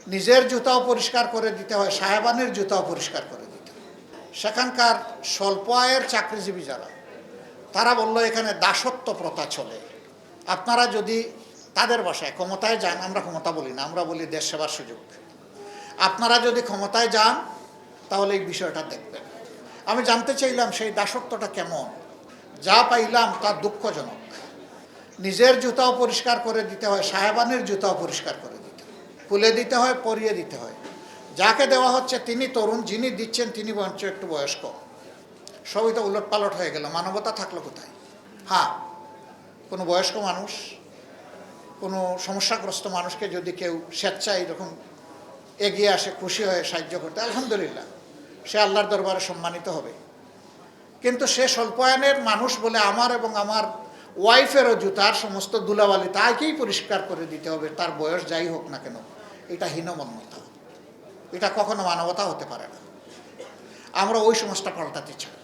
নিজের জুতাও পরিষ্কার করে দিতে হয়, সাহেবানের জুতাও পরিষ্কার করে দিতে হয়। সেখানকার স্বল্প আয়ের চাকরিজীবী যারা, তারা বলল এখানে দাসত্ব প্রথা চলে। আপনারা যদি তাদের বাসায় ক্ষমতায় যান, আমরা ক্ষমতা বলি না, আমরা বলি দেশ সেবার সুযোগ, আপনারা যদি ক্ষমতায় যান তাহলে এই বিষয়টা দেখবেন। আমি জানতে চাইলাম সেই দাসত্বটা কেমন। যা পাইলাম তা দুঃখজনক। নিজের জুতাও পরিষ্কার করে দিতে হয়, সাহেবানের জুতাও পরিষ্কার করে দিতে হয়, খুলে দিতে হয়, পরিয়ে দিতে হয়। যাকে দেওয়া হচ্ছে তিনি তরুণ, যিনি দিচ্ছেন তিনি বঞ্চ একটু বয়স্ক। সবই তো উলটপালট হয়ে গেল, মানবতা থাকলো কোথায়? হ্যাঁ, কোনো বয়স্ক মানুষ, কোনো সমস্যাগ্রস্ত মানুষকে যদি কেউ স্বেচ্ছায় এরকম এগিয়ে আসে, খুশি হয়ে সাহায্য করতে, আলহামদুলিল্লাহ, সে আল্লাহর দরবারে সম্মানিত হবে। কিন্তু সে স্বল্প আয়ের মানুষ বলে আমার এবং আমার ওয়াইফেরও জুতার সমস্ত ধুলাবালি তাকেই পরিষ্কার করে দিতে হবে, তার বয়স যাই হোক না কেন। এটা হীনমন্যতা, এটা কখনো মানবতা হতে পারে না। আমরা ওই সমাজটা পাল্টাতে চাই।